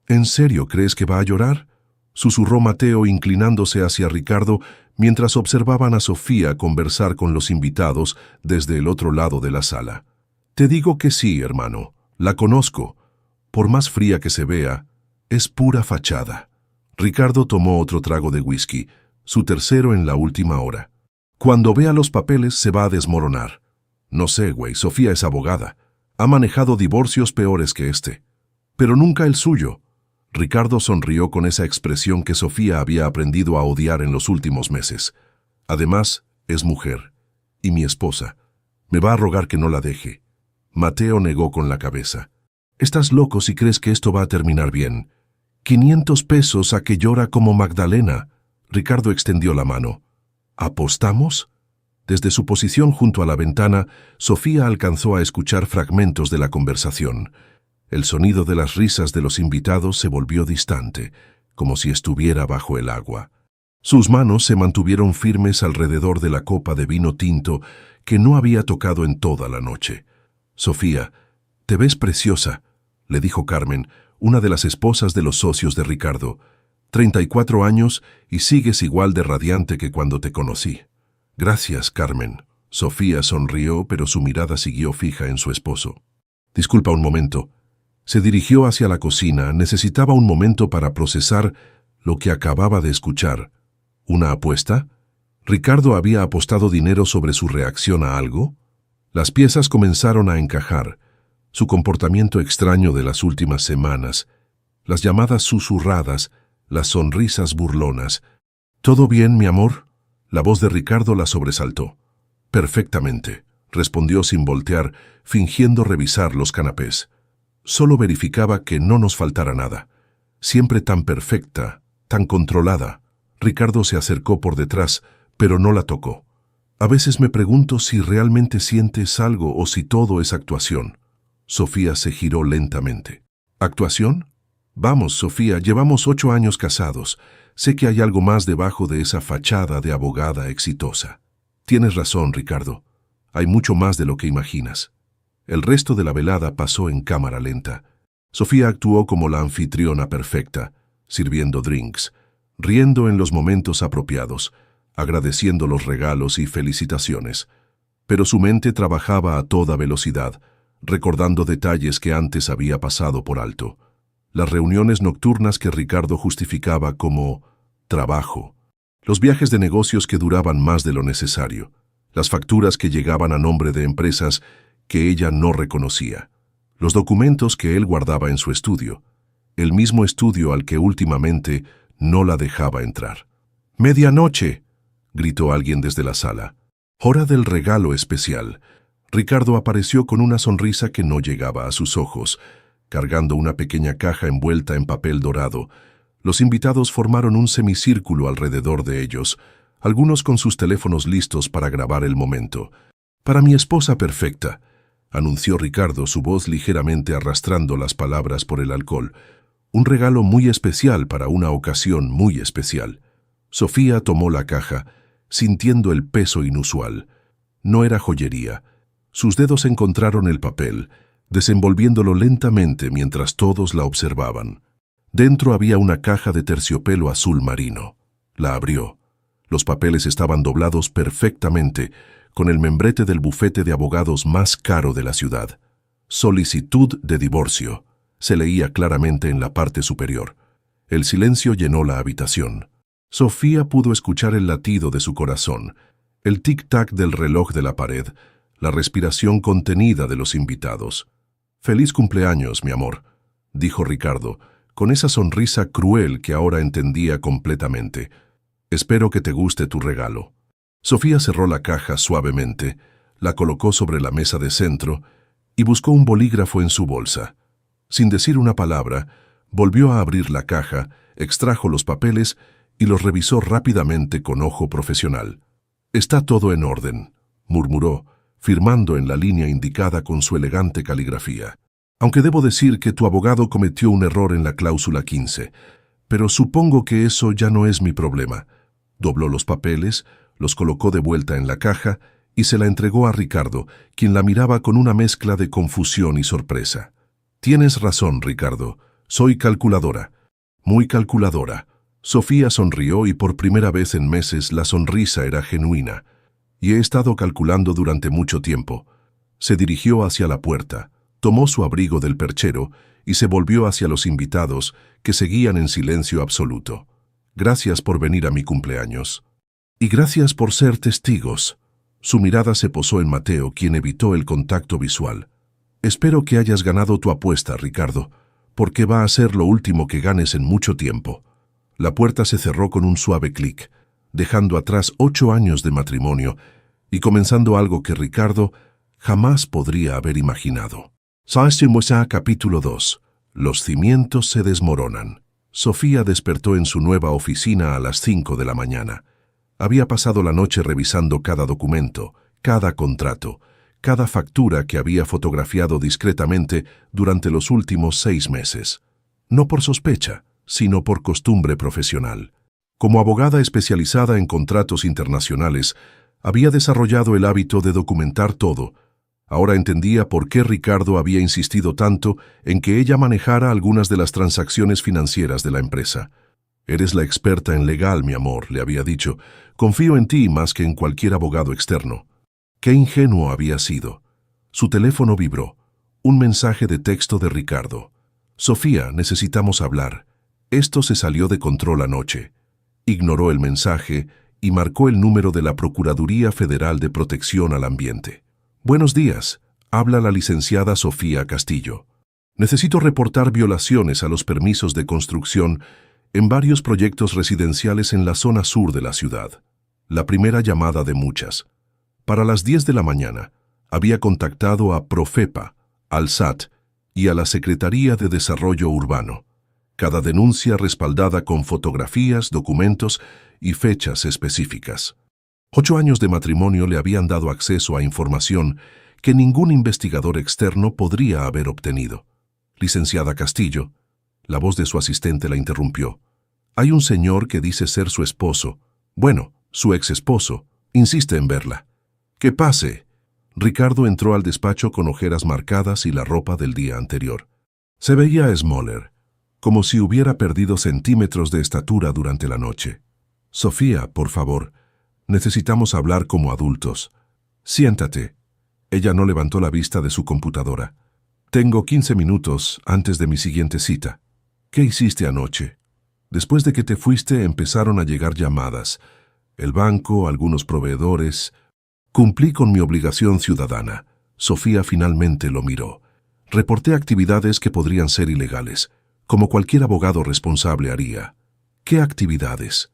¿En serio crees que va a llorar?, susurró Mateo inclinándose hacia Ricardo mientras observaban a Sofía conversar con los invitados desde el otro lado de la sala. Te digo que sí, hermano. La conozco. Por más fría que se vea, es pura fachada. Ricardo tomó otro trago de whisky, su tercero en la última hora. Cuando vea los papeles se va a desmoronar. No sé, güey, Sofía es abogada. Ha manejado divorcios peores que este. Pero nunca el suyo. Ricardo sonrió con esa expresión que Sofía había aprendido a odiar en los últimos meses. Además, es mujer. Y mi esposa. Me va a rogar que no la deje. Mateo negó con la cabeza. Estás loco si crees que esto va a terminar bien. 500 pesos a que llora como Magdalena. Ricardo extendió la mano. ¿Apostamos? Desde su posición junto a la ventana, Sofía alcanzó a escuchar fragmentos de la conversación. El sonido de las risas de los invitados se volvió distante, como si estuviera bajo el agua. Sus manos se mantuvieron firmes alrededor de la copa de vino tinto que no había tocado en toda la noche. «Sofía, te ves preciosa», le dijo Carmen, una de las esposas de los socios de Ricardo. 34 años y sigues igual de radiante que cuando te conocí. «Gracias, Carmen». Sofía sonrió, pero su mirada siguió fija en su esposo. «Disculpa un momento». Se dirigió hacia la cocina, necesitaba un momento para procesar lo que acababa de escuchar. ¿Una apuesta? ¿Ricardo había apostado dinero sobre su reacción a algo? Las piezas comenzaron a encajar. Su comportamiento extraño de las últimas semanas, las llamadas susurradas, las sonrisas burlonas. «¿Todo bien, mi amor?». La voz de Ricardo la sobresaltó. «Perfectamente», respondió sin voltear, fingiendo revisar los canapés. Solo verificaba que no nos faltara nada. Siempre tan perfecta, tan controlada. Ricardo se acercó por detrás, pero no la tocó. «A veces me pregunto si realmente sientes algo o si todo es actuación». Sofía se giró lentamente. «¿Actuación? Vamos, Sofía, llevamos 8 años casados. Sé que hay algo más debajo de esa fachada de abogada exitosa». «Tienes razón, Ricardo. Hay mucho más de lo que imaginas». El resto de la velada pasó en cámara lenta. Sofía actuó como la anfitriona perfecta, sirviendo drinks, riendo en los momentos apropiados, agradeciendo los regalos y felicitaciones. Pero su mente trabajaba a toda velocidad, recordando detalles que antes había pasado por alto. Las reuniones nocturnas que Ricardo justificaba como trabajo. Los viajes de negocios que duraban más de lo necesario. Las facturas que llegaban a nombre de empresas que ella no reconocía. Los documentos que él guardaba en su estudio. El mismo estudio al que últimamente no la dejaba entrar. «¡Medianoche!», gritó alguien desde la sala. «Hora del regalo especial». Ricardo apareció con una sonrisa que no llegaba a sus ojos, cargando una pequeña caja envuelta en papel dorado. Los invitados formaron un semicírculo alrededor de ellos, algunos con sus teléfonos listos para grabar el momento. «Para mi esposa perfecta», anunció Ricardo, su voz ligeramente arrastrando las palabras por el alcohol. «Un regalo muy especial para una ocasión muy especial». Sofía tomó la caja, sintiendo el peso inusual. No era joyería. Sus dedos encontraron el papel, desenvolviéndolo lentamente mientras todos la observaban. Dentro había una caja de terciopelo azul marino. La abrió. Los papeles estaban doblados perfectamente, con el membrete del bufete de abogados más caro de la ciudad. «Solicitud de divorcio», se leía claramente en la parte superior. El silencio llenó la habitación. Sofía pudo escuchar el latido de su corazón, el tic-tac del reloj de la pared, la respiración contenida de los invitados. «Feliz cumpleaños, mi amor», dijo Ricardo, con esa sonrisa cruel que ahora entendía completamente. «Espero que te guste tu regalo». Sofía cerró la caja suavemente, la colocó sobre la mesa de centro y buscó un bolígrafo en su bolsa. Sin decir una palabra, volvió a abrir la caja, extrajo los papeles y los revisó rápidamente con ojo profesional. «Está todo en orden», murmuró, firmando en la línea indicada con su elegante caligrafía. «Aunque debo decir que tu abogado cometió un error en la cláusula 15, pero supongo que eso ya no es mi problema». Dobló los papeles, los colocó de vuelta en la caja y se la entregó a Ricardo, quien la miraba con una mezcla de confusión y sorpresa. «Tienes razón, Ricardo. Soy calculadora. Muy calculadora. Sofía sonrió y por primera vez en meses la sonrisa era genuina. Y he estado calculando durante mucho tiempo. Se dirigió hacia la puerta, tomó su abrigo del perchero y se volvió hacia los invitados, que seguían en silencio absoluto. Gracias por venir a mi cumpleaños. Y gracias por ser testigos. Su mirada se posó en Mateo, quien evitó el contacto visual. Espero que hayas ganado tu apuesta, Ricardo, porque va a ser lo último que ganes en mucho tiempo. La puerta se cerró con un suave clic, dejando atrás 8 años de matrimonio y comenzando algo que Ricardo jamás podría haber imaginado. Capítulo 2. Los cimientos se desmoronan. Sofía despertó en su nueva oficina a las 5 de la mañana. Había pasado la noche revisando cada documento, cada contrato, cada factura que había fotografiado discretamente durante los últimos 6 meses. No por sospecha, sino por costumbre profesional. Como abogada especializada en contratos internacionales, había desarrollado el hábito de documentar todo. Ahora entendía por qué Ricardo había insistido tanto en que ella manejara algunas de las transacciones financieras de la empresa. «Eres la experta en legal, mi amor», le había dicho. «Confío en ti más que en cualquier abogado externo». Qué ingenuo había sido. Su teléfono vibró. Un mensaje de texto de Ricardo. «Sofía, necesitamos hablar. Esto se salió de control anoche». Ignoró el mensaje y marcó el número de la Procuraduría Federal de Protección al Ambiente. «Buenos días. Habla la licenciada Sofía Castillo. Necesito reportar violaciones a los permisos de construcción en varios proyectos residenciales en la zona sur de la ciudad. La primera llamada de muchas. Para las 10 de la mañana, había contactado a Profepa, al SAT y a la Secretaría de Desarrollo Urbano. Cada denuncia respaldada con fotografías, documentos y fechas específicas. 8 años de matrimonio le habían dado acceso a información que ningún investigador externo podría haber obtenido. Licenciada Castillo, la voz de su asistente la interrumpió. Hay un señor que dice ser su esposo, bueno, su ex esposo, insiste en verla. ¡Que pase! Ricardo entró al despacho con ojeras marcadas y la ropa del día anterior. Se veía Smoller, como si hubiera perdido centímetros de estatura durante la noche. Sofía, por favor, necesitamos hablar como adultos. Siéntate. Ella no levantó la vista de su computadora. Tengo 15 minutos antes de mi siguiente cita. ¿Qué hiciste anoche? Después de que te fuiste empezaron a llegar llamadas. El banco, algunos proveedores. Cumplí con mi obligación ciudadana. Sofía finalmente lo miró. Reporté actividades que podrían ser ilegales, como cualquier abogado responsable haría. ¿Qué actividades?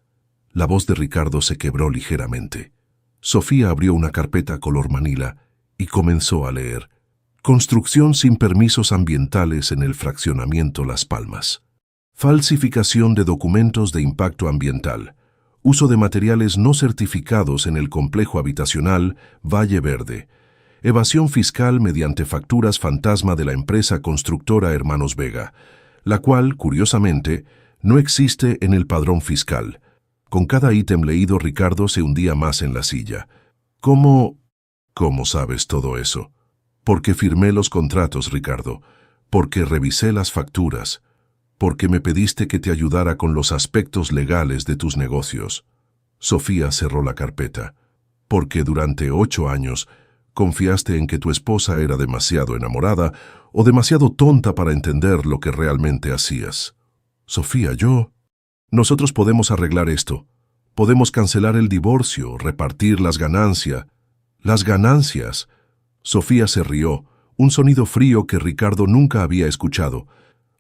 La voz de Ricardo se quebró ligeramente. Sofía abrió una carpeta color manila y comenzó a leer. Construcción sin permisos ambientales en el fraccionamiento Las Palmas. Falsificación de documentos de impacto ambiental. Uso de materiales no certificados en el complejo habitacional Valle Verde. Evasión fiscal mediante facturas fantasma de la empresa constructora Hermanos Vega, la cual, curiosamente, no existe en el padrón fiscal. Con cada ítem leído, Ricardo se hundía más en la silla. ¿Cómo sabes todo eso? Porque firmé los contratos, Ricardo. Porque revisé las facturas. Porque me pediste que te ayudara con los aspectos legales de tus negocios. Sofía cerró la carpeta. Porque durante 8 años confiaste en que tu esposa era demasiado enamorada o demasiado tonta para entender lo que realmente hacías. Sofía, nosotros podemos arreglar esto. Podemos cancelar el divorcio, repartir las ganancias. Las ganancias. Sofía se rió, un sonido frío que Ricardo nunca había escuchado.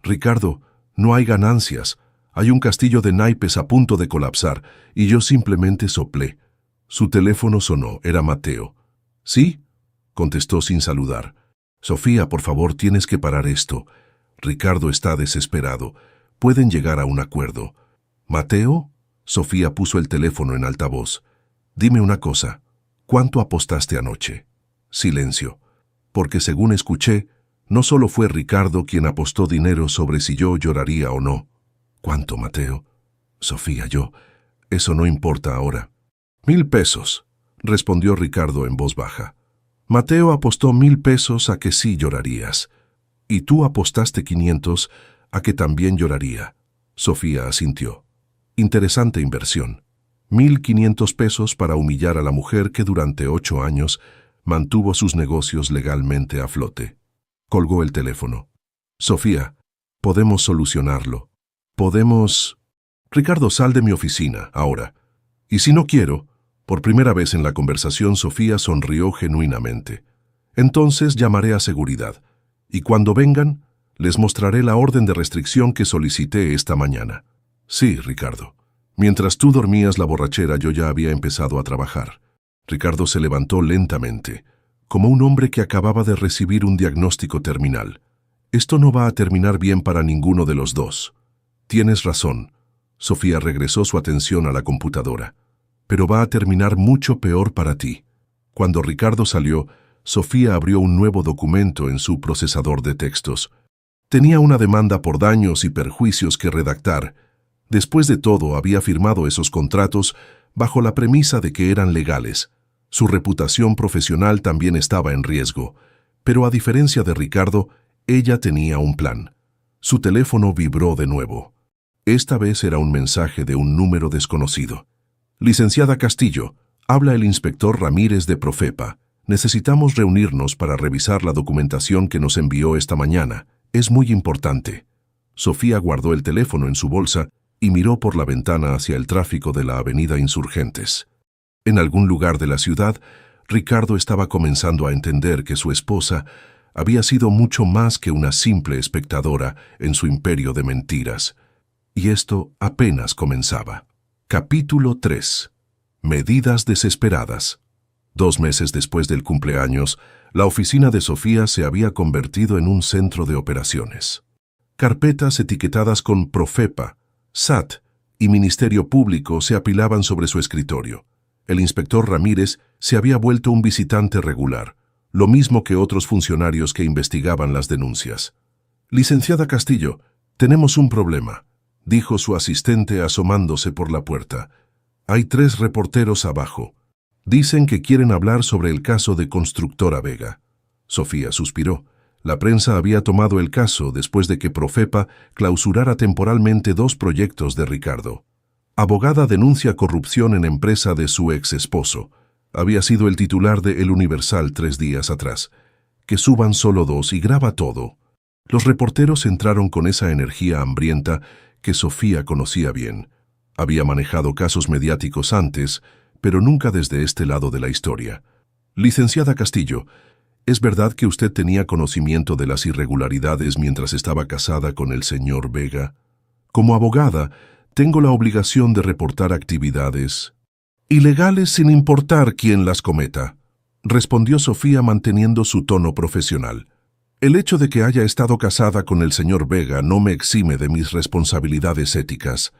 Ricardo, no hay ganancias. Hay un castillo de naipes a punto de colapsar, y yo simplemente soplé. Su teléfono sonó, era Mateo. ¿Sí? Contestó sin saludar. Sofía, por favor, tienes que parar esto. Ricardo está desesperado. Pueden llegar a un acuerdo. ¿Mateo? Sofía puso el teléfono en altavoz. Dime una cosa. ¿Cuánto apostaste anoche? Silencio. Porque según escuché, no solo fue Ricardo quien apostó dinero sobre si yo lloraría o no. ¿Cuánto, Mateo? Sofía, eso no importa ahora. 1,000 pesos, respondió Ricardo en voz baja. Mateo apostó 1,000 pesos a que sí llorarías. Y tú apostaste 500 ¿A que también lloraría? Sofía asintió. Interesante inversión. 1.500 pesos para humillar a la mujer que durante 8 años mantuvo sus negocios legalmente a flote. Colgó el teléfono. Sofía, podemos solucionarlo. Podemos... Ricardo, sal de mi oficina, ahora. Y si no quiero... Por primera vez en la conversación, Sofía sonrió genuinamente. Entonces llamaré a seguridad. Y cuando vengan, les mostraré la orden de restricción que solicité esta mañana. Sí, Ricardo. Mientras tú dormías la borrachera, yo ya había empezado a trabajar. Ricardo se levantó lentamente, como un hombre que acababa de recibir un diagnóstico terminal. Esto no va a terminar bien para ninguno de los dos. Tienes razón. Sofía regresó su atención a la computadora. Pero va a terminar mucho peor para ti. Cuando Ricardo salió, Sofía abrió un nuevo documento en su procesador de textos. Tenía una demanda por daños y perjuicios que redactar. Después de todo, había firmado esos contratos bajo la premisa de que eran legales. Su reputación profesional también estaba en riesgo. Pero a diferencia de Ricardo, ella tenía un plan. Su teléfono vibró de nuevo. Esta vez era un mensaje de un número desconocido. Licenciada Castillo, habla el inspector Ramírez de Profepa. Necesitamos reunirnos para revisar la documentación que nos envió esta mañana. Es muy importante. Sofía guardó el teléfono en su bolsa y miró por la ventana hacia el tráfico de la avenida Insurgentes. En algún lugar de la ciudad, Ricardo estaba comenzando a entender que su esposa había sido mucho más que una simple espectadora en su imperio de mentiras. Y esto apenas comenzaba. Capítulo 3. Medidas desesperadas. 2 meses después del cumpleaños, la oficina de Sofía se había convertido en un centro de operaciones. Carpetas etiquetadas con Profepa, SAT y Ministerio Público se apilaban sobre su escritorio. El inspector Ramírez se había vuelto un visitante regular, lo mismo que otros funcionarios que investigaban las denuncias. Licenciada Castillo, tenemos un problema, dijo su asistente asomándose por la puerta. Hay 3 reporteros abajo. Dicen que quieren hablar sobre el caso de Constructora Vega. Sofía suspiró. La prensa había tomado el caso después de que Profepa clausurara temporalmente 2 proyectos de Ricardo. Abogada denuncia corrupción en empresa de su ex esposo. Había sido el titular de El Universal 3 días atrás. Que suban solo 2 y graba todo. Los reporteros entraron con esa energía hambrienta que Sofía conocía bien. Había manejado casos mediáticos antes, pero nunca desde este lado de la historia. Licenciada Castillo, ¿es verdad que usted tenía conocimiento de las irregularidades mientras estaba casada con el señor Vega? Como abogada, tengo la obligación de reportar actividades ilegales sin importar quién las cometa, respondió Sofía manteniendo su tono profesional. El hecho de que haya estado casada con el señor Vega no me exime de mis responsabilidades éticas.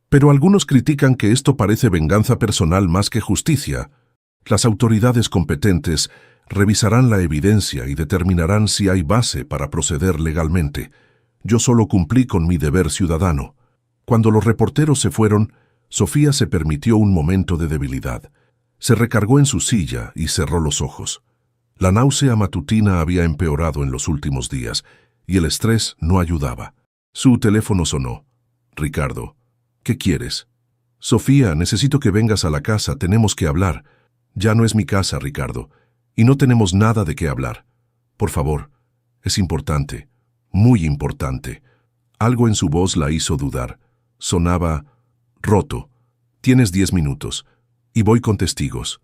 Pero algunos critican que esto parece venganza personal más que justicia. Las autoridades competentes revisarán la evidencia y determinarán si hay base para proceder legalmente. Yo solo cumplí con mi deber ciudadano. Cuando los reporteros se fueron, Sofía se permitió un momento de debilidad. Se recargó en su silla y cerró los ojos. La náusea matutina había empeorado en los últimos días y el estrés no ayudaba. Su teléfono sonó. Ricardo, ¿qué quieres? Sofía, necesito que vengas a la casa, tenemos que hablar. Ya no es mi casa, Ricardo, y no tenemos nada de qué hablar. Por favor, es importante, muy importante. Algo en su voz la hizo dudar. Sonaba roto. Tienes 10 minutos, y voy con testigos.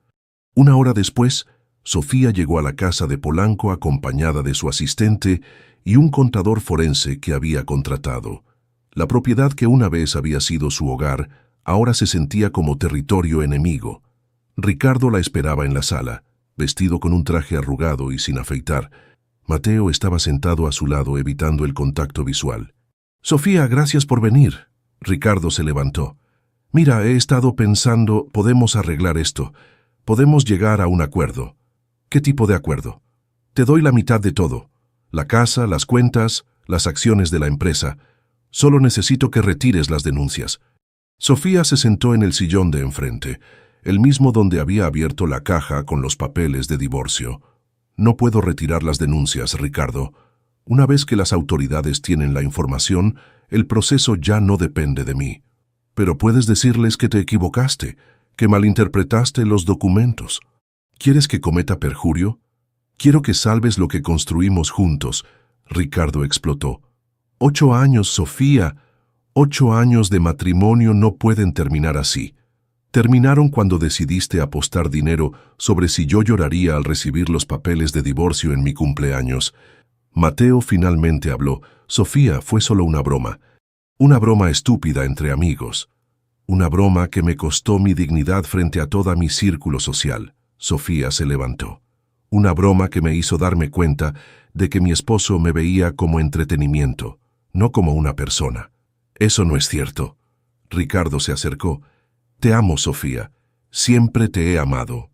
1 hora después, Sofía llegó a la casa de Polanco acompañada de su asistente y un contador forense que había contratado. La propiedad que una vez había sido su hogar, ahora se sentía como territorio enemigo. Ricardo la esperaba en la sala, vestido con un traje arrugado y sin afeitar. Mateo estaba sentado a su lado evitando el contacto visual. Sofía, gracias por venir. Ricardo se levantó. Mira, he estado pensando, podemos arreglar esto. Podemos llegar a un acuerdo. ¿Qué tipo de acuerdo? Te doy la mitad de todo. La casa, las cuentas, las acciones de la empresa. Solo necesito que retires las denuncias. Sofía se sentó en el sillón de enfrente, el mismo donde había abierto la caja con los papeles de divorcio. No puedo retirar las denuncias, Ricardo. Una vez que las autoridades tienen la información, el proceso ya no depende de mí. Pero puedes decirles que te equivocaste, que malinterpretaste los documentos. ¿Quieres que cometa perjurio? Quiero que salves lo que construimos juntos. Ricardo explotó. 8 años, Sofía. 8 años de matrimonio no pueden terminar así. Terminaron cuando decidiste apostar dinero sobre si yo lloraría al recibir los papeles de divorcio en mi cumpleaños. Mateo finalmente habló. Sofía, fue solo una broma. Una broma estúpida entre amigos. Una broma que me costó mi dignidad frente a todo mi círculo social. Sofía se levantó. Una broma que me hizo darme cuenta de que mi esposo me veía como entretenimiento, no como una persona. Eso no es cierto. Ricardo se acercó. Te amo, Sofía. Siempre te he amado.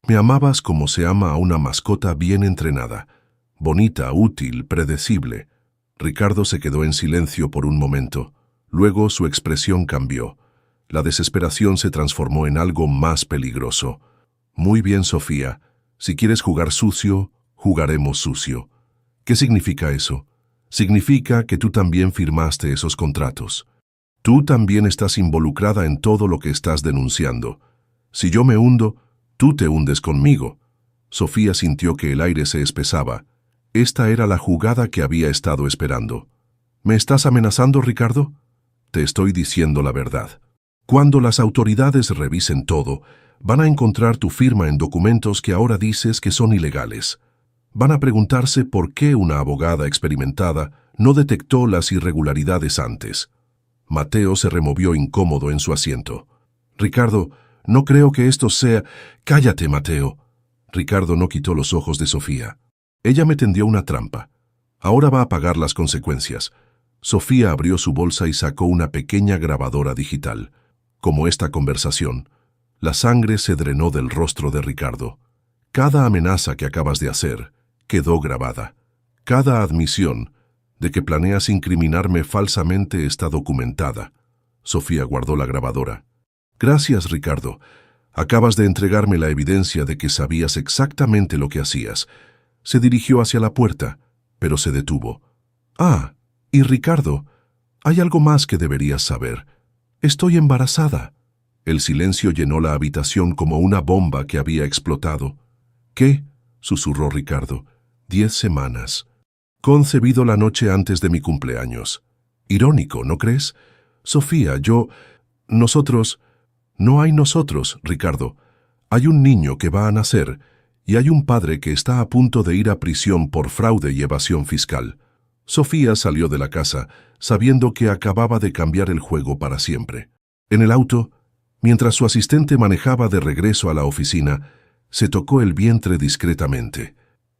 Me amabas como se ama a una mascota bien entrenada. Bonita, útil, predecible. Ricardo se quedó en silencio por un momento. Luego su expresión cambió. La desesperación se transformó en algo más peligroso. Muy bien, Sofía. Si quieres jugar sucio, jugaremos sucio. ¿Qué significa eso? Significa que tú también firmaste esos contratos. Tú también estás involucrada en todo lo que estás denunciando. Si yo me hundo, tú te hundes conmigo. Sofía sintió que el aire se espesaba. Esta era la jugada que había estado esperando. ¿Me estás amenazando, Ricardo? Te estoy diciendo la verdad. Cuando las autoridades revisen todo, van a encontrar tu firma en documentos que ahora dices que son ilegales. Van a preguntarse por qué una abogada experimentada no detectó las irregularidades antes. Mateo se removió incómodo en su asiento. Ricardo, no creo que esto sea... Cállate, Mateo. Ricardo no quitó los ojos de Sofía. Ella me tendió una trampa. Ahora va a pagar las consecuencias. Sofía abrió su bolsa y sacó una pequeña grabadora digital. Como esta conversación, la sangre se drenó del rostro de Ricardo. Cada amenaza que acabas de hacer quedó grabada. Cada admisión de que planeas incriminarme falsamente está documentada. Sofía guardó la grabadora. Gracias, Ricardo. Acabas de entregarme la evidencia de que sabías exactamente lo que hacías. Se dirigió hacia la puerta, pero se detuvo. Ah, y Ricardo, hay algo más que deberías saber. Estoy embarazada. El silencio llenó la habitación como una bomba que había explotado. ¿Qué? Susurró Ricardo. 10 semanas. Concebido la noche antes de mi cumpleaños. Irónico, ¿no crees? Sofía, nosotros... No hay nosotros, Ricardo. Hay un niño que va a nacer y hay un padre que está a punto de ir a prisión por fraude y evasión fiscal. Sofía salió de la casa sabiendo que acababa de cambiar el juego para siempre. En el auto, mientras su asistente manejaba de regreso a la oficina, se tocó el vientre discretamente.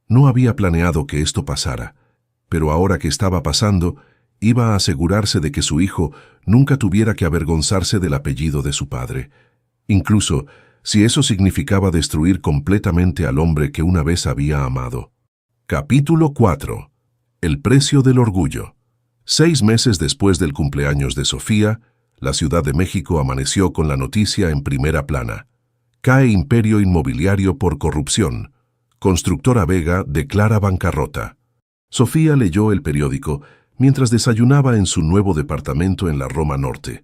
No había planeado que esto pasara, pero ahora que estaba pasando, iba a asegurarse de que su hijo nunca tuviera que avergonzarse del apellido de su padre, incluso si eso significaba destruir completamente al hombre que una vez había amado. Capítulo 4. El precio del orgullo. 6 meses después del cumpleaños de Sofía, la Ciudad de México amaneció con la noticia en primera plana. Cae imperio inmobiliario por corrupción. Constructora Vega declara bancarrota. Sofía leyó el periódico mientras desayunaba en su nuevo departamento en la Roma Norte,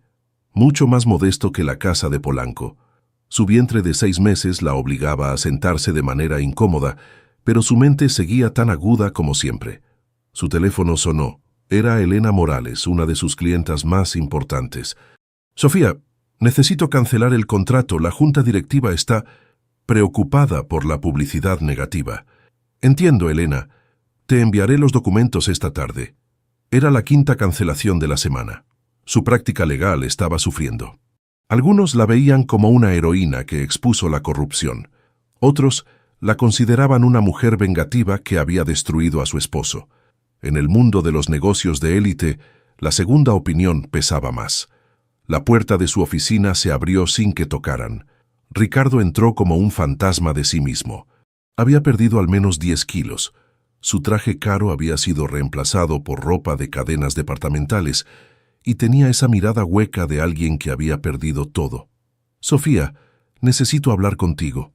mucho más modesto que la casa de Polanco. Su vientre de 6 meses la obligaba a sentarse de manera incómoda, pero su mente seguía tan aguda como siempre. Su teléfono sonó. Era Elena Morales, una de sus clientas más importantes. Sofía, necesito cancelar el contrato. La junta directiva está preocupada por la publicidad negativa. Entiendo, Elena. Te enviaré los documentos esta tarde. Era la 5ª cancelación de la semana. Su práctica legal estaba sufriendo. Algunos la veían como una heroína que expuso la corrupción. Otros la consideraban una mujer vengativa que había destruido a su esposo. En el mundo de los negocios de élite, la segunda opinión pesaba más. La puerta de su oficina se abrió sin que tocaran. Ricardo entró como un fantasma de sí mismo. Había perdido al menos 10 kilos. Su traje caro había sido reemplazado por ropa de cadenas departamentales y tenía esa mirada hueca de alguien que había perdido todo. Sofía, necesito hablar contigo.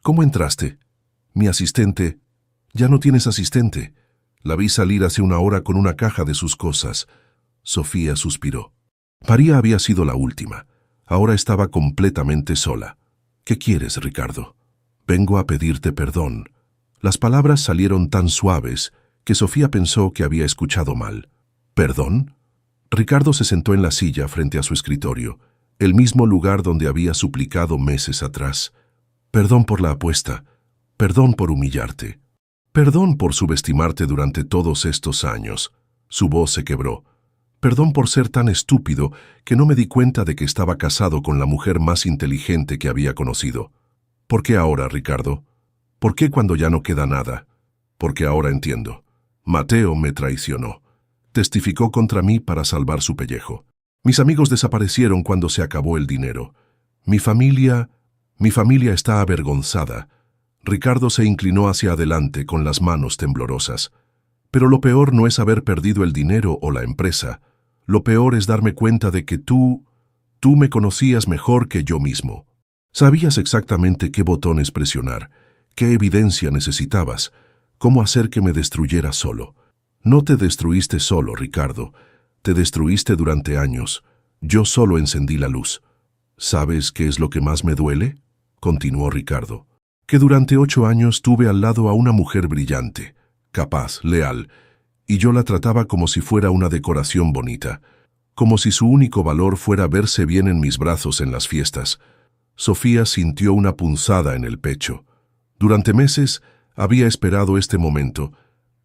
¿Cómo entraste? Mi asistente... Ya no tienes asistente. La vi salir hace una hora con una caja de sus cosas. Sofía suspiró. María había sido la última. Ahora estaba completamente sola. ¿Qué quieres, Ricardo? Vengo a pedirte perdón. Las palabras salieron tan suaves que Sofía pensó que había escuchado mal. ¿Perdón? Ricardo se sentó en la silla frente a su escritorio, el mismo lugar donde había suplicado meses atrás. Perdón por la apuesta. Perdón por humillarte. Perdón por subestimarte durante todos estos años. Su voz se quebró. Perdón por ser tan estúpido que no me di cuenta de que estaba casado con la mujer más inteligente que había conocido. ¿Por qué ahora, Ricardo? ¿Por qué cuando ya no queda nada? Porque ahora entiendo. Mateo me traicionó. Testificó contra mí para salvar su pellejo. Mis amigos desaparecieron cuando se acabó el dinero. Mi familia está avergonzada. Ricardo se inclinó hacia adelante con las manos temblorosas. Pero lo peor no es haber perdido el dinero o la empresa. Lo peor es darme cuenta de que tú me conocías mejor que yo mismo. Sabías exactamente qué botones presionar, qué evidencia necesitabas, cómo hacer que me destruyera solo. No te destruiste solo, Ricardo. Te destruiste durante años. Yo solo encendí la luz. ¿Sabes qué es lo que más me duele?, continuó Ricardo. Que durante 8 años tuve al lado a una mujer brillante, capaz, leal, y yo la trataba como si fuera una decoración bonita, como si su único valor fuera verse bien en mis brazos en las fiestas. Sofía sintió una punzada en el pecho. Durante meses había esperado este momento.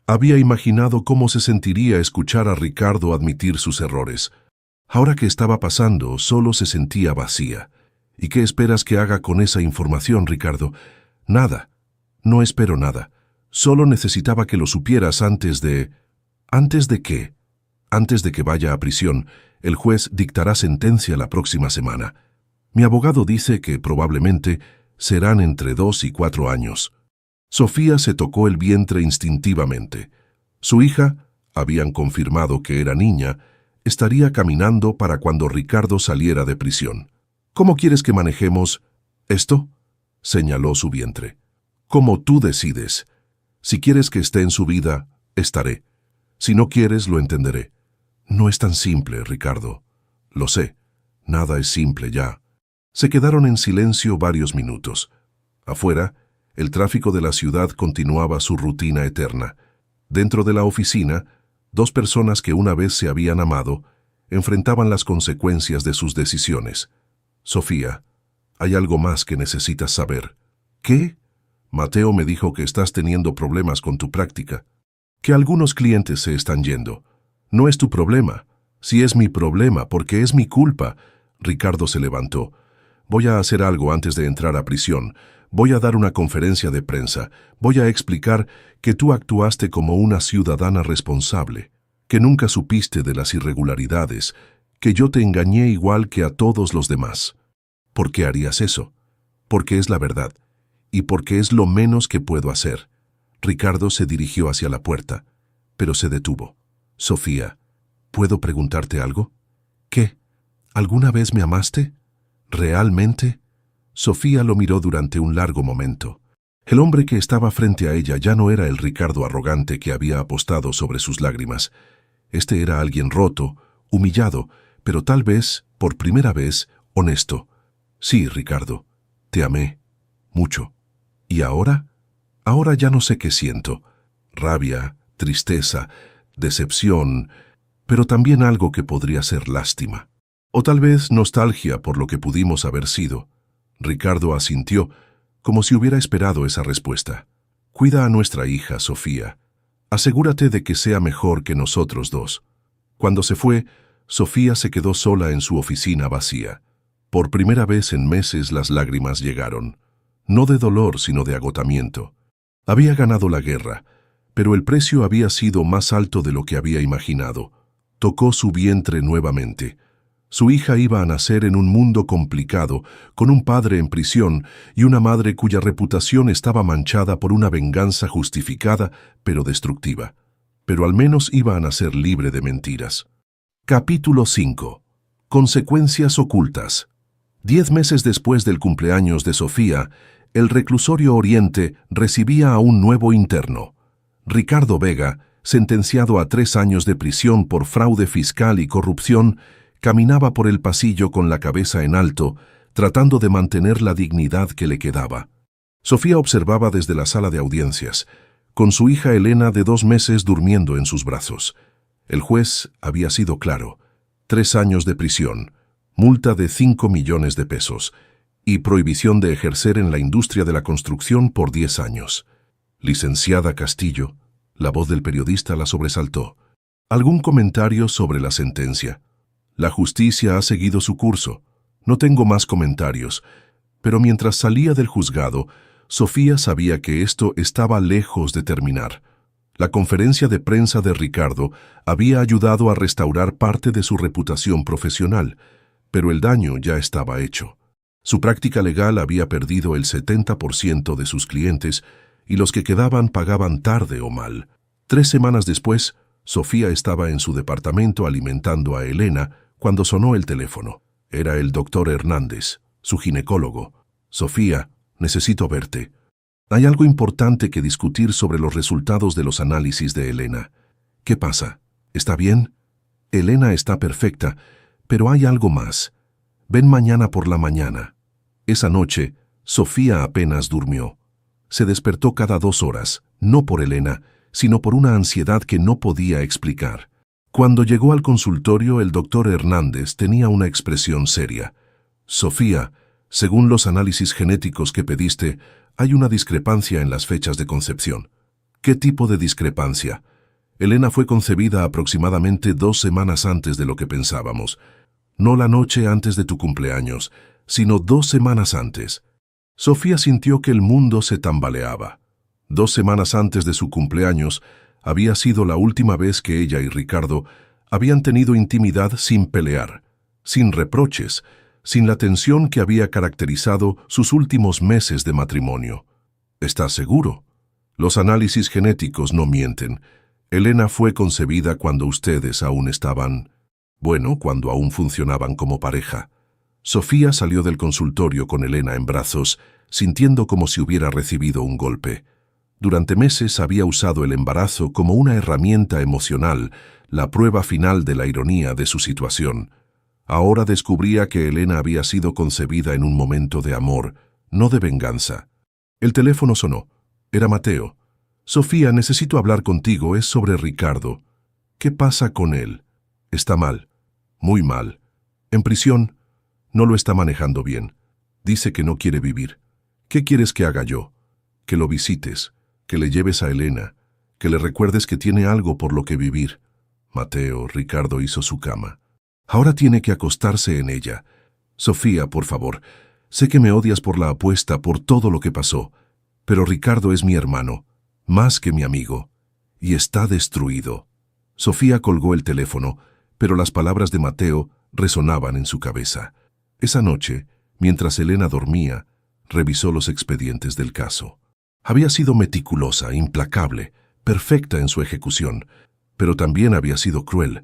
Había imaginado cómo se sentiría escuchar a Ricardo admitir sus errores. Ahora que estaba pasando, solo se sentía vacía. ¿Y qué esperas que haga con esa información, Ricardo? Nada. No espero nada. Solo necesitaba que lo supieras antes de... ¿Antes de qué? Antes de que vaya a prisión. El juez dictará sentencia la próxima semana. Mi abogado dice que probablemente serán entre 2 y 4 años. Sofía se tocó el vientre instintivamente. Su hija, habían confirmado que era niña, estaría caminando para cuando Ricardo saliera de prisión. ¿Cómo quieres que manejemos esto?, señaló su vientre. Como tú decides. Si quieres que esté en su vida, estaré. Si no quieres, lo entenderé. No es tan simple, Ricardo. Lo sé. Nada es simple ya. Se quedaron en silencio varios minutos. Afuera, el tráfico de la ciudad continuaba su rutina eterna. Dentro de la oficina, 2 personas que una vez se habían amado enfrentaban las consecuencias de sus decisiones. Sofía, hay algo más que necesitas saber. ¿Qué? Mateo me dijo que estás teniendo problemas con tu práctica. Que algunos clientes se están yendo. No es tu problema. Sí es mi problema, porque es mi culpa. Ricardo se levantó. Voy a hacer algo antes de entrar a prisión. Voy a dar una conferencia de prensa. Voy a explicar que tú actuaste como una ciudadana responsable, que nunca supiste de las irregularidades, que yo te engañé igual que a todos los demás. ¿Por qué harías eso? Porque es la verdad, y porque es lo menos que puedo hacer. Ricardo se dirigió hacia la puerta, pero se detuvo. Sofía, ¿puedo preguntarte algo? ¿Qué? ¿Alguna vez me amaste? ¿Realmente? Sofía lo miró durante un largo momento. El hombre que estaba frente a ella ya no era el Ricardo arrogante que había apostado sobre sus lágrimas. Este era alguien roto, humillado, pero tal vez, por primera vez, honesto. Sí, Ricardo, te amé. Mucho. ¿Y ahora? Ahora ya no sé qué siento. Rabia, tristeza, decepción, pero también algo que podría ser lástima. O tal vez nostalgia por lo que pudimos haber sido. Ricardo asintió, como si hubiera esperado esa respuesta. Cuida a nuestra hija, Sofía. Asegúrate de que sea mejor que nosotros 2. Cuando se fue, Sofía se quedó sola en su oficina vacía. Por primera vez en meses las lágrimas llegaron. No de dolor, sino de agotamiento. Había ganado la guerra, pero el precio había sido más alto de lo que había imaginado. Tocó su vientre nuevamente. Su hija iba a nacer en un mundo complicado, con un padre en prisión y una madre cuya reputación estaba manchada por una venganza justificada pero destructiva. Pero al menos iba a nacer libre de mentiras. Capítulo 5. Consecuencias ocultas. 10 meses después del cumpleaños de Sofía, el reclusorio Oriente recibía a un nuevo interno. Ricardo Vega, sentenciado a 3 años de prisión por fraude fiscal y corrupción, caminaba por el pasillo con la cabeza en alto, tratando de mantener la dignidad que le quedaba. Sofía observaba desde la sala de audiencias, con su hija Elena de 2 meses durmiendo en sus brazos. El juez había sido claro: 3 años de prisión, multa de 5 millones de pesos y prohibición de ejercer en la industria de la construcción por 10 años. Licenciada Castillo, la voz del periodista la sobresaltó. ¿Algún comentario sobre la sentencia? La justicia ha seguido su curso. No tengo más comentarios. Pero mientras salía del juzgado, Sofía sabía que esto estaba lejos de terminar. La conferencia de prensa de Ricardo había ayudado a restaurar parte de su reputación profesional, pero el daño ya estaba hecho. Su práctica legal había perdido el 70% de sus clientes y los que quedaban pagaban tarde o mal. 3 semanas después, Sofía estaba en su departamento alimentando a Elena cuando sonó el teléfono. Era el doctor Hernández, su ginecólogo. «Sofía, necesito verte. Hay algo importante que discutir sobre los resultados de los análisis de Elena». «¿Qué pasa? ¿Está bien?» «Elena está perfecta, pero hay algo más. Ven mañana por la mañana». Esa noche, Sofía apenas durmió. Se despertó cada 2 horas, no por Elena, sino por una ansiedad que no podía explicar. Cuando llegó al consultorio, el doctor Hernández tenía una expresión seria. «Sofía, según los análisis genéticos que pediste, hay una discrepancia en las fechas de concepción». «¿Qué tipo de discrepancia?» «Elena fue concebida aproximadamente 2 semanas antes de lo que pensábamos. No la noche antes de tu cumpleaños, sino 2 semanas antes». Sofía sintió que el mundo se tambaleaba. 2 semanas antes de su cumpleaños había sido la última vez que ella y Ricardo habían tenido intimidad sin pelear, sin reproches, sin la tensión que había caracterizado sus últimos meses de matrimonio. «¿Estás seguro?» «Los análisis genéticos no mienten. Elena fue concebida cuando ustedes aún estaban... cuando aún funcionaban como pareja». Sofía salió del consultorio con Elena en brazos, sintiendo como si hubiera recibido un golpe. Durante meses había usado el embarazo como una herramienta emocional, la prueba final de la ironía de su situación. Ahora descubría que Elena había sido concebida en un momento de amor, no de venganza. El teléfono sonó. Era Mateo. «Sofía, necesito hablar contigo, es sobre Ricardo». «¿Qué pasa con él?» «Está mal, muy mal. En prisión, no lo está manejando bien. Dice que no quiere vivir. ¿Qué quieres que haga yo?» «Que lo visites, que le lleves a Elena, que le recuerdes que tiene algo por lo que vivir». Mateo, Ricardo hizo su cama. «Ahora tiene que acostarse en ella. Sofía, por favor, sé que me odias por la apuesta, por todo lo que pasó, pero Ricardo es mi hermano, más que mi amigo, y está destruido». Sofía colgó el teléfono, pero las palabras de Mateo resonaban en su cabeza. Esa noche, mientras Elena dormía, revisó los expedientes del caso. Había sido meticulosa, implacable, perfecta en su ejecución, pero también había sido cruel.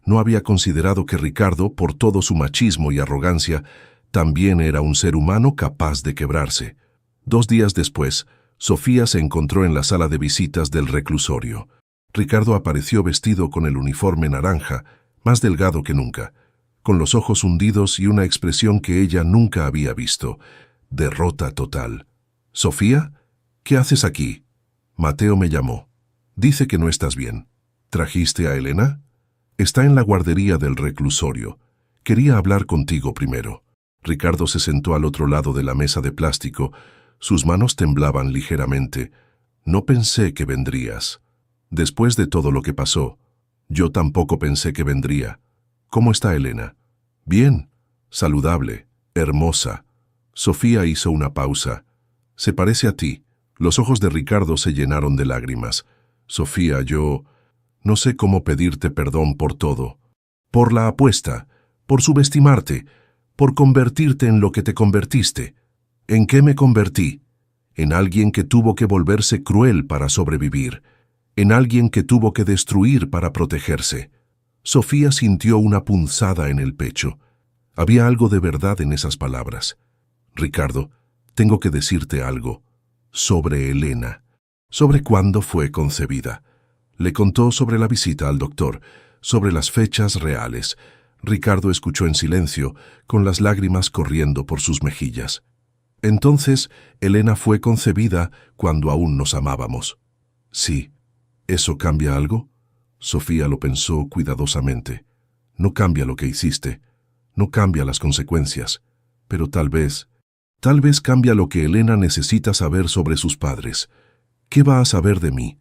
No había considerado que Ricardo, por todo su machismo y arrogancia, también era un ser humano capaz de quebrarse. 2 días después, Sofía se encontró en la sala de visitas del reclusorio. Ricardo apareció vestido con el uniforme naranja, más delgado que nunca, con los ojos hundidos y una expresión que ella nunca había visto: derrota total. «¿Sofía? ¿Qué haces aquí?» «Mateo me llamó. Dice que no estás bien. ¿Trajiste a Elena?» «Está en la guardería del reclusorio. Quería hablar contigo primero». Ricardo se sentó al otro lado de la mesa de plástico. Sus manos temblaban ligeramente. «No pensé que vendrías. Después de todo lo que pasó, yo tampoco pensé que vendría. ¿Cómo está Elena?» «Bien, saludable, hermosa». Sofía hizo una pausa. «Se parece a ti». Los ojos de Ricardo se llenaron de lágrimas. «Sofía, yo no sé cómo pedirte perdón por todo. Por la apuesta, por subestimarte, por convertirte en lo que te convertiste. ¿En qué me convertí? En alguien que tuvo que volverse cruel para sobrevivir. En alguien que tuvo que destruir para protegerse». Sofía sintió una punzada en el pecho. Había algo de verdad en esas palabras. «Ricardo, tengo que decirte algo. Sobre Elena. Sobre cuándo fue concebida. Le contó sobre la visita al doctor, sobre las fechas reales. Ricardo escuchó en silencio, con las lágrimas corriendo por sus mejillas. Entonces, Elena fue concebida cuando aún nos amábamos. Sí. ¿Eso cambia algo? Sofía lo pensó cuidadosamente. No cambia lo que hiciste, no cambia las consecuencias, pero tal vez cambia lo que Elena necesita saber sobre sus padres. ¿Qué va a saber de mí?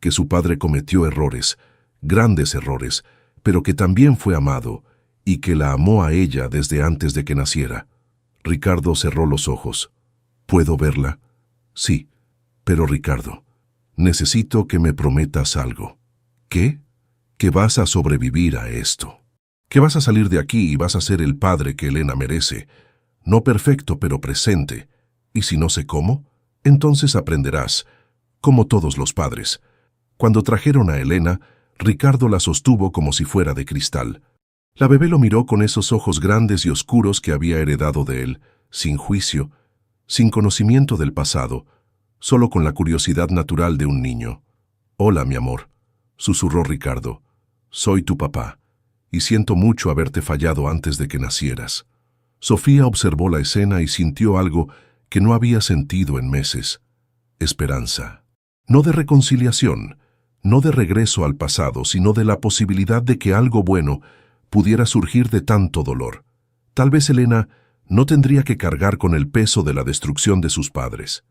Que su padre cometió errores, grandes errores, pero que también fue amado, y que la amó a ella desde antes de que naciera. Ricardo cerró los ojos. ¿Puedo verla? Sí, pero Ricardo, necesito que me prometas algo. ¿Qué? Que vas a sobrevivir a esto. Que vas a salir de aquí y vas a ser el padre que Elena merece. No perfecto, pero presente. Y si no sé cómo, entonces aprenderás, como todos los padres. Cuando trajeron a Elena, Ricardo la sostuvo como si fuera de cristal. La bebé lo miró con esos ojos grandes y oscuros que había heredado de él, sin juicio, sin conocimiento del pasado, solo con la curiosidad natural de un niño. «Hola, mi amor», susurró Ricardo. «Soy tu papá, y siento mucho haberte fallado antes de que nacieras». Sofía observó la escena y sintió algo que no había sentido en meses. Esperanza. No de reconciliación, no de regreso al pasado, sino de la posibilidad de que algo bueno pudiera surgir de tanto dolor. Tal vez Elena no tendría que cargar con el peso de la destrucción de sus padres.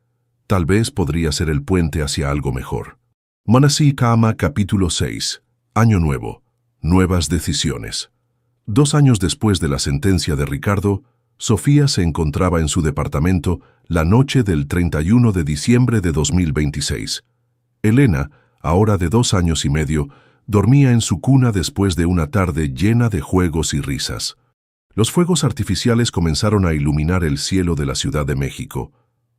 Tal vez podría ser el puente hacia algo mejor. Manasí Kama, capítulo 6. Año nuevo. Nuevas decisiones. 2 años después de la sentencia de Ricardo, Sofía se encontraba en su departamento la noche del 31 de diciembre de 2026. Elena, ahora de 2 años y medio, dormía en su cuna después de una tarde llena de juegos y risas. Los fuegos artificiales comenzaron a iluminar el cielo de la Ciudad de México,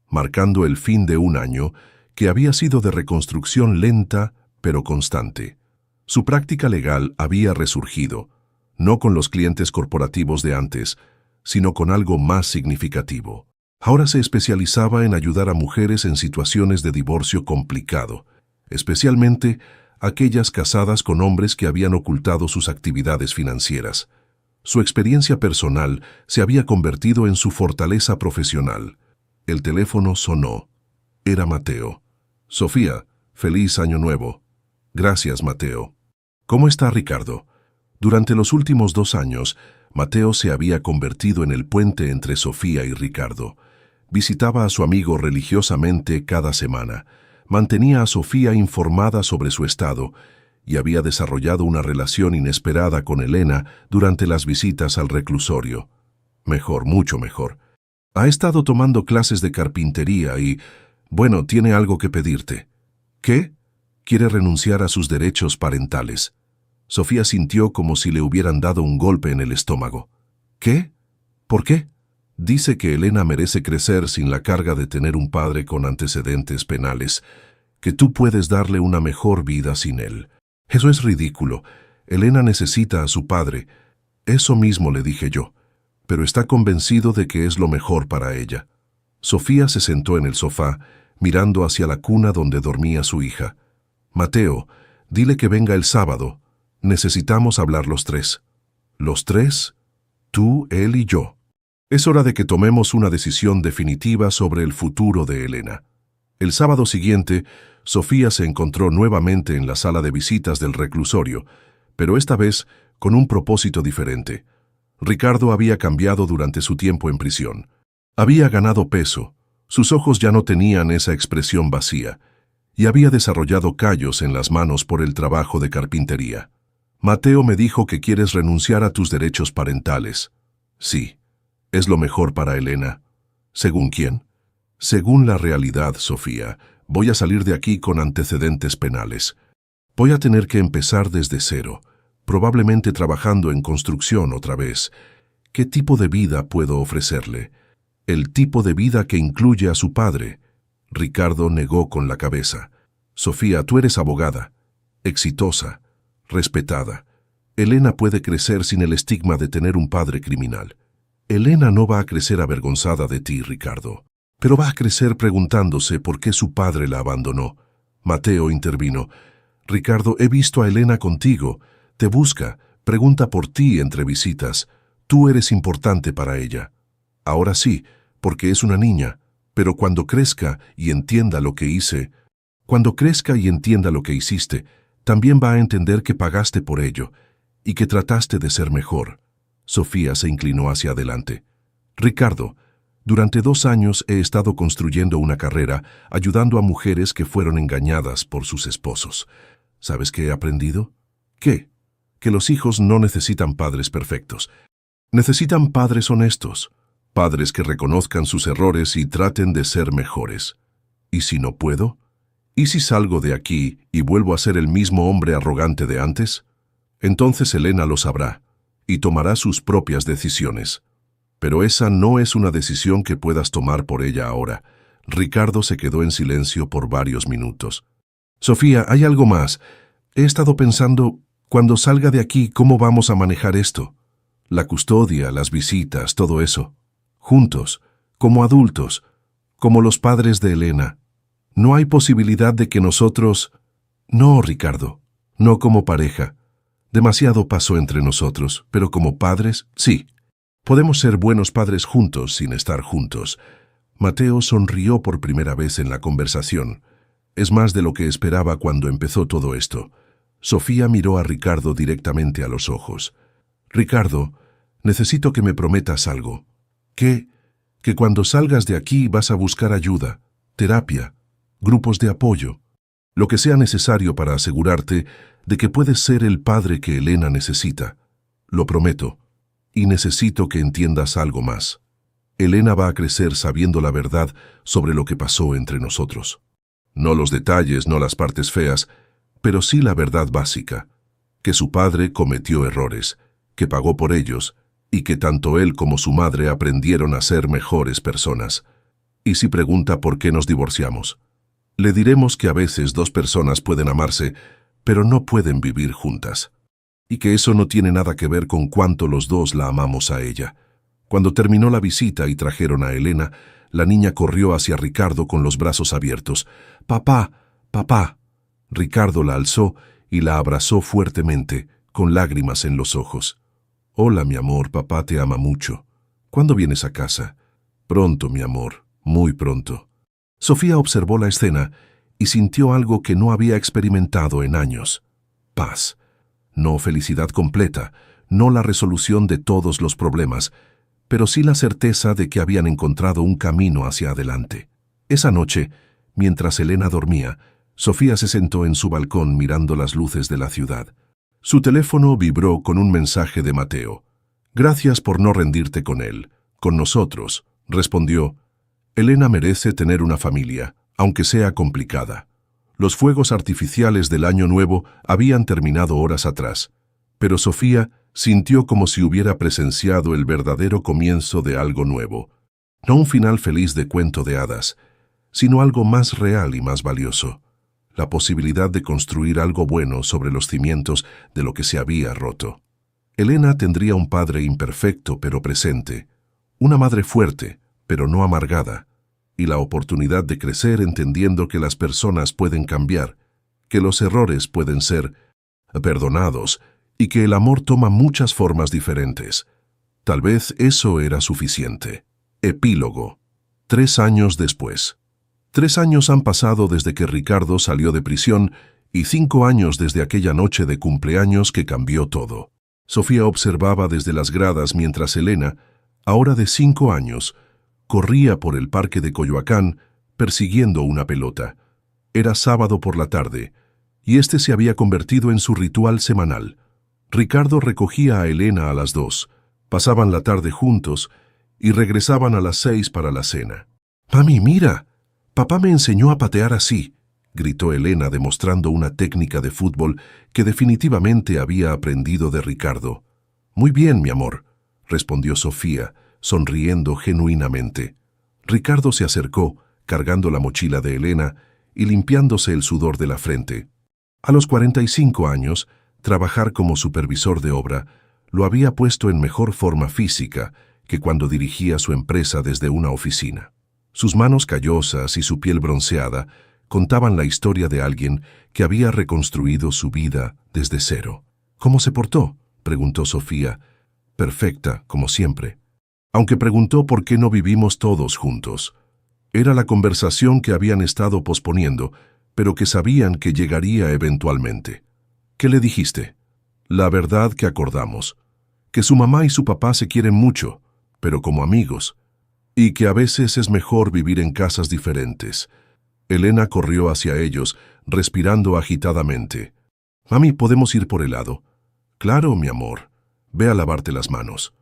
marcando el fin de un año que había sido de reconstrucción lenta pero constante. Su práctica legal había resurgido, no con los clientes corporativos de antes, sino con algo más significativo. Ahora se especializaba en ayudar a mujeres en situaciones de divorcio complicado, especialmente aquellas casadas con hombres que habían ocultado sus actividades financieras. Su experiencia personal se había convertido en su fortaleza profesional. El teléfono sonó. Era Mateo. «Sofía, feliz año nuevo». «Gracias, Mateo». «¿Cómo está Ricardo?» Durante los últimos 2 años, Mateo se había convertido en el puente entre Sofía y Ricardo. Visitaba a su amigo religiosamente cada semana, mantenía a Sofía informada sobre su estado y había desarrollado una relación inesperada con Elena durante las visitas al reclusorio. Mejor, mucho mejor. Ha estado tomando clases de carpintería y, bueno, tiene algo que pedirte. ¿Qué? Quiere renunciar a sus derechos parentales. Sofía sintió como si le hubieran dado un golpe en el estómago. ¿Qué? ¿Por qué? Dice que Elena merece crecer sin la carga de tener un padre con antecedentes penales, que tú puedes darle una mejor vida sin él. Eso es ridículo. Elena necesita a su padre. Eso mismo le dije yo, pero está convencido de que es lo mejor para ella. Sofía se sentó en el sofá, mirando hacia la cuna donde dormía su hija. «Mateo, dile que venga el sábado. Necesitamos hablar los 3. ¿Los 3? Tú, él y yo. Es hora de que tomemos una decisión definitiva sobre el futuro de Elena». El sábado siguiente, Sofía se encontró nuevamente en la sala de visitas del reclusorio, pero esta vez con un propósito diferente. Ricardo había cambiado durante su tiempo en prisión. Había ganado peso, sus ojos ya no tenían esa expresión vacía, y había desarrollado callos en las manos por el trabajo de carpintería. «Mateo me dijo que quieres renunciar a tus derechos parentales». «Sí, es lo mejor para Elena». «¿Según quién?» «Según la realidad, Sofía. Voy a salir de aquí con antecedentes penales. Voy a tener que empezar desde cero, probablemente trabajando en construcción otra vez. ¿Qué tipo de vida puedo ofrecerle? El tipo de vida que incluye a su padre». Ricardo negó con la cabeza. «Sofía, tú eres abogada, exitosa, respetada. Elena puede crecer sin el estigma de tener un padre criminal. Elena no va a crecer avergonzada de ti, Ricardo, pero va a crecer preguntándose por qué su padre la abandonó». Mateo intervino. Ricardo, he visto a Elena contigo. Te busca, pregunta por ti entre visitas. Tú eres importante para ella. Ahora sí, porque es una niña, pero cuando crezca y entienda lo que hice, cuando crezca y entienda lo que hiciste, también va a entender que pagaste por ello y que trataste de ser mejor. Sofía se inclinó hacia adelante. Ricardo, durante 2 años he estado construyendo una carrera ayudando a mujeres que fueron engañadas por sus esposos. ¿Sabes qué he aprendido? ¿Qué? Que los hijos no necesitan padres perfectos. Necesitan padres honestos, padres que reconozcan sus errores y traten de ser mejores. ¿Y si no puedo? ¿Y si salgo de aquí y vuelvo a ser el mismo hombre arrogante de antes? Entonces Elena lo sabrá y tomará sus propias decisiones. Pero esa no es una decisión que puedas tomar por ella ahora. Ricardo se quedó en silencio por varios minutos. Sofía, hay algo más. He estado pensando, cuando salga de aquí, ¿cómo vamos a manejar esto? La custodia, las visitas, todo eso. Juntos, como adultos, como los padres de Elena. No hay posibilidad de que nosotros... No, Ricardo, no como pareja. Demasiado pasó entre nosotros, pero como padres, sí. Podemos ser buenos padres juntos sin estar juntos. Mateo sonrió por primera vez en la conversación. Es más de lo que esperaba cuando empezó todo esto. Sofía miró a Ricardo directamente a los ojos. Ricardo, necesito que me prometas algo. ¿Qué? Que cuando salgas de aquí vas a buscar ayuda, terapia, grupos de apoyo, lo que sea necesario para asegurarte de que puedes ser el padre que Elena necesita. Lo prometo. Y necesito que entiendas algo más. Elena va a crecer sabiendo la verdad sobre lo que pasó entre nosotros. No los detalles, no las partes feas, pero sí la verdad básica. Que su padre cometió errores, que pagó por ellos, y que tanto él como su madre aprendieron a ser mejores personas. Y si pregunta por qué nos divorciamos, le diremos que a veces 2 personas pueden amarse, pero no pueden vivir juntas. Y que eso no tiene nada que ver con cuánto los 2 la amamos a ella. Cuando terminó la visita y trajeron a Elena, la niña corrió hacia Ricardo con los brazos abiertos. «Papá, papá». Ricardo la alzó y la abrazó fuertemente, con lágrimas en los ojos. «Hola, mi amor, papá te ama mucho. ¿Cuándo vienes a casa?» «Pronto, mi amor, muy pronto». Sofía observó la escena y sintió algo que no había experimentado en años. Paz. No felicidad completa, no la resolución de todos los problemas, pero sí la certeza de que habían encontrado un camino hacia adelante. Esa noche, mientras Elena dormía, Sofía se sentó en su balcón mirando las luces de la ciudad. Su teléfono vibró con un mensaje de Mateo. «Gracias por no rendirte con él, con nosotros», respondió. «Elena merece tener una familia, aunque sea complicada». Los fuegos artificiales del Año Nuevo habían terminado horas atrás, pero Sofía sintió como si hubiera presenciado el verdadero comienzo de algo nuevo. No un final feliz de cuento de hadas, sino algo más real y más valioso. La posibilidad de construir algo bueno sobre los cimientos de lo que se había roto. Elena tendría un padre imperfecto pero presente, una madre fuerte pero no amargada, y la oportunidad de crecer entendiendo que las personas pueden cambiar, que los errores pueden ser perdonados y que el amor toma muchas formas diferentes. Tal vez eso era suficiente. Epílogo. 3 años después. 3 años han pasado desde que Ricardo salió de prisión y 5 años desde aquella noche de cumpleaños que cambió todo. Sofía observaba desde las gradas mientras Elena, ahora de 5 años, corría por el parque de Coyoacán persiguiendo una pelota. Era sábado por la tarde, y este se había convertido en su ritual semanal. Ricardo recogía a Elena a las 2, pasaban la tarde juntos y regresaban a las 6 para la cena. «Mami, mira, papá me enseñó a patear así», gritó Elena demostrando una técnica de fútbol que definitivamente había aprendido de Ricardo. «Muy bien, mi amor», respondió Sofía, sonriendo genuinamente. Ricardo se acercó, cargando la mochila de Elena y limpiándose el sudor de la frente. A los 45 años, trabajar como supervisor de obra lo había puesto en mejor forma física que cuando dirigía su empresa desde una oficina. Sus manos callosas y su piel bronceada Contaban la historia de alguien que había reconstruido su vida desde cero. ¿Cómo se portó?, preguntó Sofía. Perfecta, como siempre. Aunque preguntó por qué no vivimos todos juntos. Era la conversación que habían estado posponiendo, pero que sabían que llegaría eventualmente. ¿Qué le dijiste? La verdad que acordamos. Que su mamá y su papá se quieren mucho, pero como amigos. Y que a veces es mejor vivir en casas diferentes. Elena corrió hacia ellos, respirando agitadamente. «Mami, ¿podemos ir por helado?» «Claro, mi amor. Ve a lavarte las manos».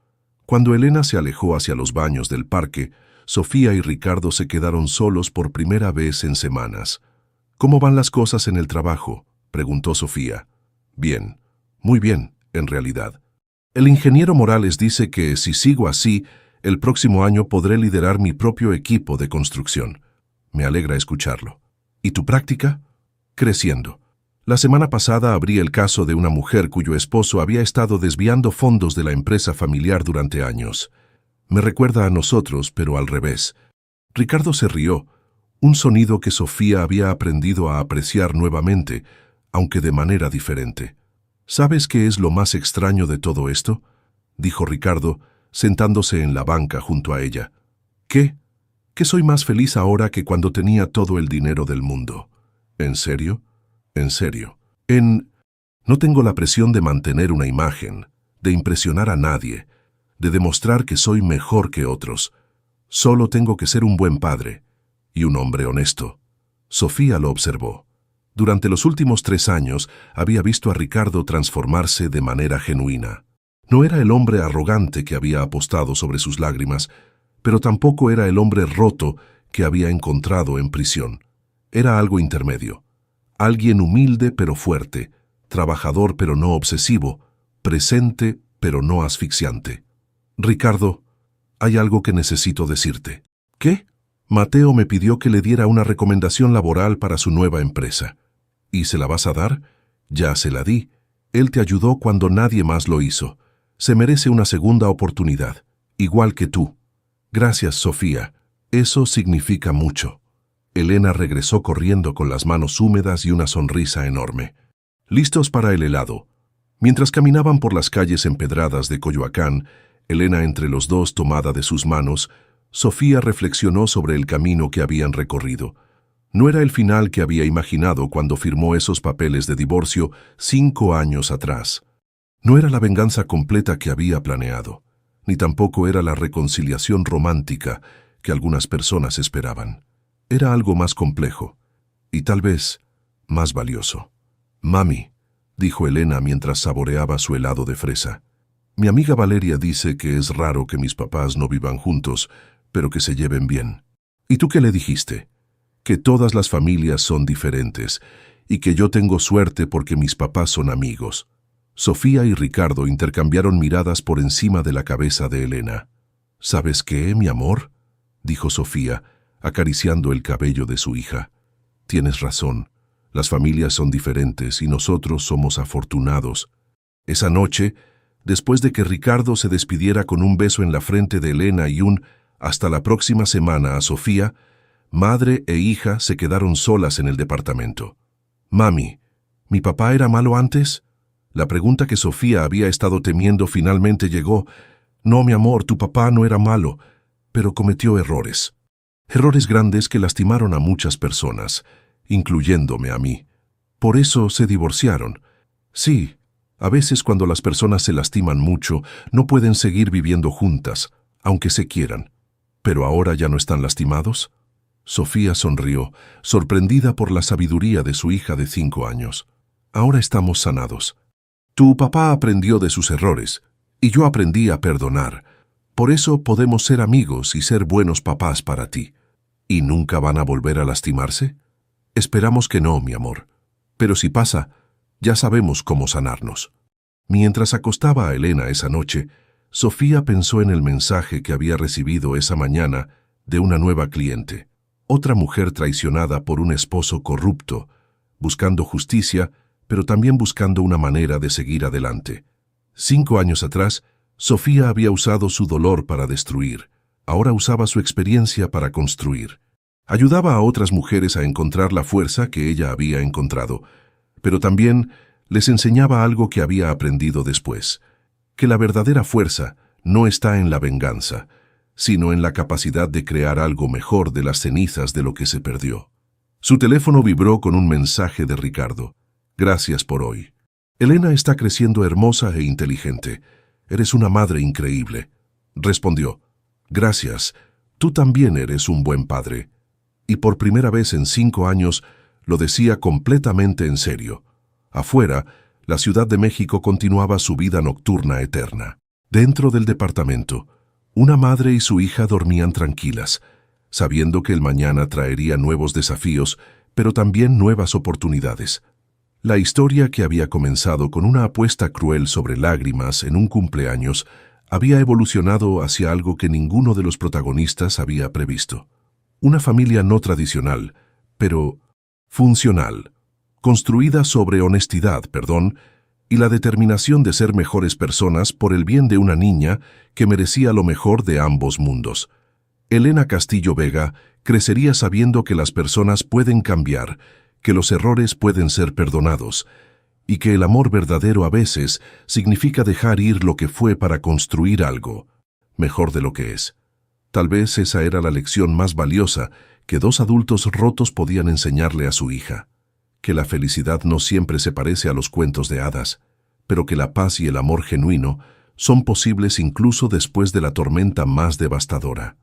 Cuando Elena se alejó hacia los baños del parque, Sofía y Ricardo se quedaron solos por primera vez en semanas. «¿Cómo van las cosas en el trabajo?», preguntó Sofía. «Bien, muy bien, en realidad. El ingeniero Morales dice que si sigo así, el próximo año podré liderar mi propio equipo de construcción. Me alegra escucharlo. ¿Y tu práctica?» «Creciendo. La semana pasada abrí el caso de una mujer cuyo esposo había estado desviando fondos de la empresa familiar durante años. Me recuerda a nosotros, pero al revés». Ricardo se rió, un sonido que Sofía había aprendido a apreciar nuevamente, aunque de manera diferente. «¿Sabes qué es lo más extraño de todo esto?», dijo Ricardo, sentándose en la banca junto a ella. «¿Qué? Que soy más feliz ahora que cuando tenía todo el dinero del mundo». «¿En serio?». «En serio. No tengo la presión de mantener una imagen, de impresionar a nadie, de demostrar que soy mejor que otros. Solo tengo que ser un buen padre y un hombre honesto». Sofía lo observó. Durante los últimos 3 años había visto a Ricardo transformarse de manera genuina. No era el hombre arrogante que había apostado sobre sus lágrimas, pero tampoco era el hombre roto que había encontrado en prisión. Era algo intermedio. Alguien humilde pero fuerte, trabajador pero no obsesivo, presente pero no asfixiante. «Ricardo, hay algo que necesito decirte». «¿Qué?». «Mateo me pidió que le diera una recomendación laboral para su nueva empresa». «¿Y se la vas a dar?». «Ya se la di. Él te ayudó cuando nadie más lo hizo. Se merece una segunda oportunidad, igual que tú». «Gracias, Sofía. Eso significa mucho». Elena regresó corriendo con las manos húmedas y una sonrisa enorme. Listos para el helado. Mientras caminaban por las calles empedradas de Coyoacán, Elena entre los dos tomada de sus manos, Sofía reflexionó sobre el camino que habían recorrido. No era el final que había imaginado cuando firmó esos papeles de divorcio 5 años atrás. No era la venganza completa que había planeado, ni tampoco era la reconciliación romántica que algunas personas esperaban. Era algo más complejo, y tal vez más valioso. «Mami», dijo Elena mientras saboreaba su helado de fresa, «mi amiga Valeria dice que es raro que mis papás no vivan juntos, pero que se lleven bien». «¿Y tú qué le dijiste?». «Que todas las familias son diferentes, y que yo tengo suerte porque mis papás son amigos». Sofía y Ricardo intercambiaron miradas por encima de la cabeza de Elena. «¿Sabes qué, mi amor?», dijo Sofía, acariciando el cabello de su hija. «Tienes razón. Las familias son diferentes y nosotros somos afortunados». Esa noche, después de que Ricardo se despidiera con un beso en la frente de Elena y un «hasta la próxima semana» a Sofía, madre e hija se quedaron solas en el departamento. «Mami, ¿mi papá era malo antes?». La pregunta que Sofía había estado temiendo finalmente llegó. «No, mi amor, tu papá no era malo, pero cometió errores. Errores grandes que lastimaron a muchas personas, incluyéndome a mí. Por eso se divorciaron. Sí, a veces cuando las personas se lastiman mucho, no pueden seguir viviendo juntas, aunque se quieran. ¿Pero ahora ya no están lastimados?». Sofía sonrió, sorprendida por la sabiduría de su hija de 5 años. «Ahora estamos sanados. Tu papá aprendió de sus errores, y yo aprendí a perdonar. Por eso podemos ser amigos y ser buenos papás para ti». «¿Y nunca van a volver a lastimarse?». «Esperamos que no, mi amor. Pero si pasa, ya sabemos cómo sanarnos». Mientras acostaba a Elena esa noche, Sofía pensó en el mensaje que había recibido esa mañana de una nueva cliente. Otra mujer traicionada por un esposo corrupto, buscando justicia, pero también buscando una manera de seguir adelante. 5 años atrás, Sofía había usado su dolor para destruir. Ahora usaba su experiencia para construir. Ayudaba a otras mujeres a encontrar la fuerza que ella había encontrado, pero también les enseñaba algo que había aprendido después, que la verdadera fuerza no está en la venganza, sino en la capacidad de crear algo mejor de las cenizas de lo que se perdió. Su teléfono vibró con un mensaje de Ricardo. Gracias por hoy. Elena está creciendo hermosa e inteligente. Eres una madre increíble. Respondió. Gracias. Tú también eres un buen padre. Y por primera vez en 5 años lo decía completamente en serio. Afuera, la Ciudad de México continuaba su vida nocturna eterna. Dentro del departamento, una madre y su hija dormían tranquilas, sabiendo que el mañana traería nuevos desafíos, pero también nuevas oportunidades. La historia, que había comenzado con una apuesta cruel sobre lágrimas en un cumpleaños, había evolucionado hacia algo que ninguno de los protagonistas había previsto. Una familia no tradicional, pero funcional, construida sobre honestidad, y la determinación de ser mejores personas por el bien de una niña que merecía lo mejor de ambos mundos. Elena Castillo Vega crecería sabiendo que las personas pueden cambiar, que los errores pueden ser perdonados, y que el amor verdadero a veces significa dejar ir lo que fue para construir algo mejor de lo que es. Tal vez esa era la lección más valiosa que 2 adultos rotos podían enseñarle a su hija, que la felicidad no siempre se parece a los cuentos de hadas, pero que la paz y el amor genuino son posibles incluso después de la tormenta más devastadora.